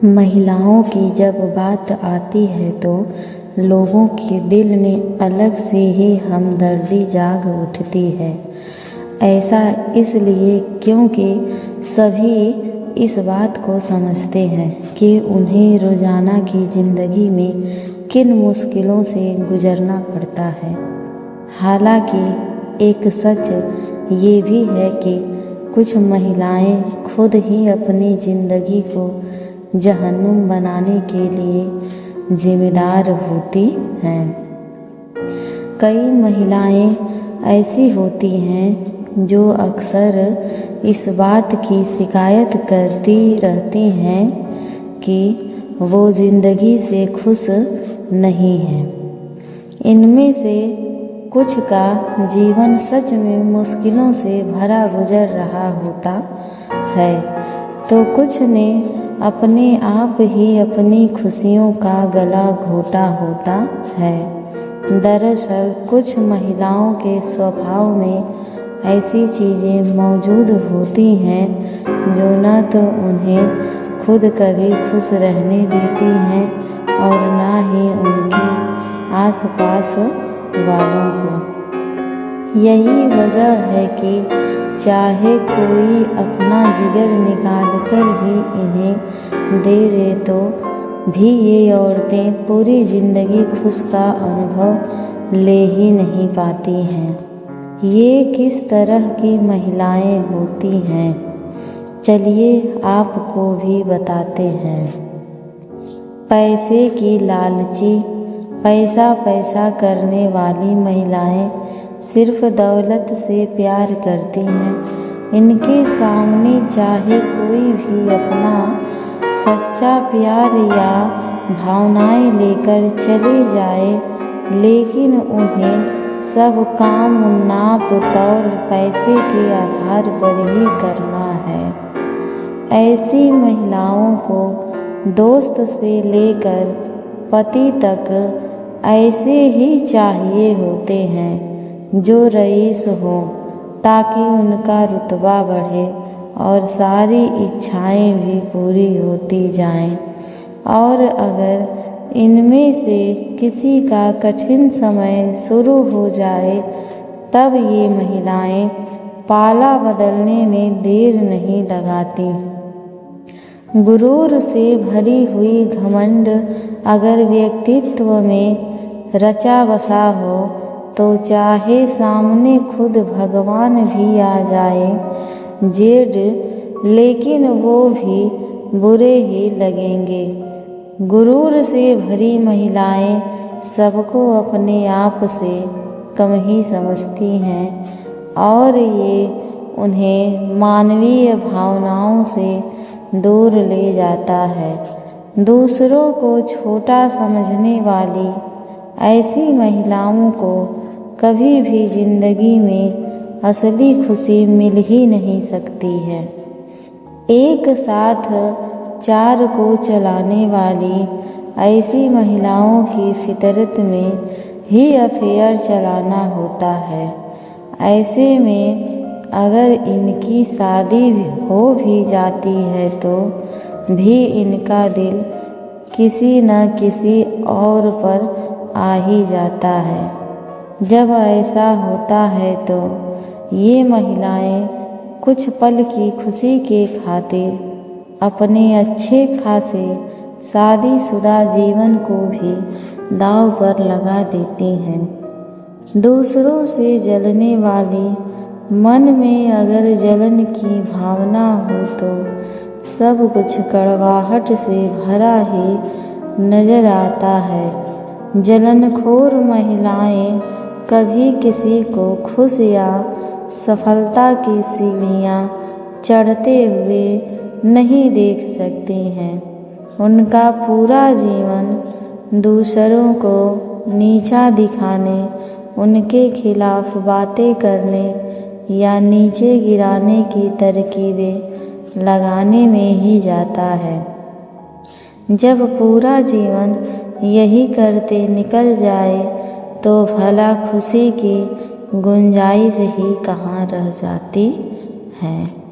महिलाओं की जब बात आती है तो लोगों के दिल में अलग से ही हमदर्दी जाग उठती है। ऐसा इसलिए क्योंकि सभी इस बात को समझते हैं कि उन्हें रोज़ाना की ज़िंदगी में किन मुश्किलों से गुज़रना पड़ता है। हालांकि एक सच ये भी है कि कुछ महिलाएं खुद ही अपनी ज़िंदगी को जहन्नुम बनाने के लिए जिम्मेदार होती हैं। कई महिलाएं ऐसी होती हैं जो अक्सर इस बात की शिकायत करती रहती हैं कि वो ज़िंदगी से खुश नहीं हैं। इनमें से कुछ का जीवन सच में मुश्किलों से भरा गुजर रहा होता है, तो कुछ ने अपने आप ही अपनी खुशियों का गला घोटा होता है। दरअसल कुछ महिलाओं के स्वभाव में ऐसी चीज़ें मौजूद होती हैं जो न तो उन्हें खुद कभी खुश रहने देती हैं और ना ही उनके आसपास वालों को। यही वजह है कि चाहे कोई अपना जिगर निकाल कर भी इन्हें दे दे तो भी ये औरतें पूरी ज़िंदगी खुश का अनुभव ले ही नहीं पाती हैं। ये किस तरह की महिलाएं होती हैं, चलिए आपको भी बताते हैं। पैसे की लालची, पैसा करने वाली महिलाएं सिर्फ दौलत से प्यार करती हैं। इनके सामने चाहे कोई भी अपना सच्चा प्यार या भावनाएं लेकर चले जाए, लेकिन उन्हें सब काम नाप तौल पैसे के आधार पर ही करना है। ऐसी महिलाओं को दोस्त से लेकर पति तक ऐसे ही चाहिए होते हैं जो रईस हो, ताकि उनका रुतबा बढ़े और सारी इच्छाएं भी पूरी होती जाएं। और अगर इनमें से किसी का कठिन समय शुरू हो जाए तब ये महिलाएं पाला बदलने में देर नहीं लगाती। गुरूर से भरी हुई घमंड अगर व्यक्तित्व में रचा बसा हो तो चाहे सामने खुद भगवान भी आ जाए जेड, लेकिन वो भी बुरे ही लगेंगे। गुरूर से भरी महिलाएं सबको अपने आप से कम ही समझती हैं और ये उन्हें मानवीय भावनाओं से दूर ले जाता है। दूसरों को छोटा समझने वाली ऐसी महिलाओं को कभी भी ज़िंदगी में असली खुशी मिल ही नहीं सकती है। एक साथ चार को चलाने वाली ऐसी महिलाओं की फितरत में ही अफेयर चलाना होता है। ऐसे में अगर इनकी शादी हो भी जाती है तो भी इनका दिल किसी न किसी और पर आ ही जाता है। जब ऐसा होता है तो ये महिलाएं कुछ पल की खुशी के खातिर अपने अच्छे खासे शादीशुदा जीवन को भी दांव पर लगा देती हैं। दूसरों से जलने वाली मन में अगर जलन की भावना हो तो सब कुछ कड़वाहट से भरा ही नजर आता है। जलनखोर महिलाएं कभी किसी को खुश या सफलता की सीढ़ियाँ चढ़ते हुए नहीं देख सकती हैं। उनका पूरा जीवन दूसरों को नीचा दिखाने, उनके खिलाफ बातें करने या नीचे गिराने की तरकीबें लगाने में ही जाता है। जब पूरा जीवन यही करते निकल जाए तो भला खुशी की गुंजाइश ही कहाँ रह जाती है।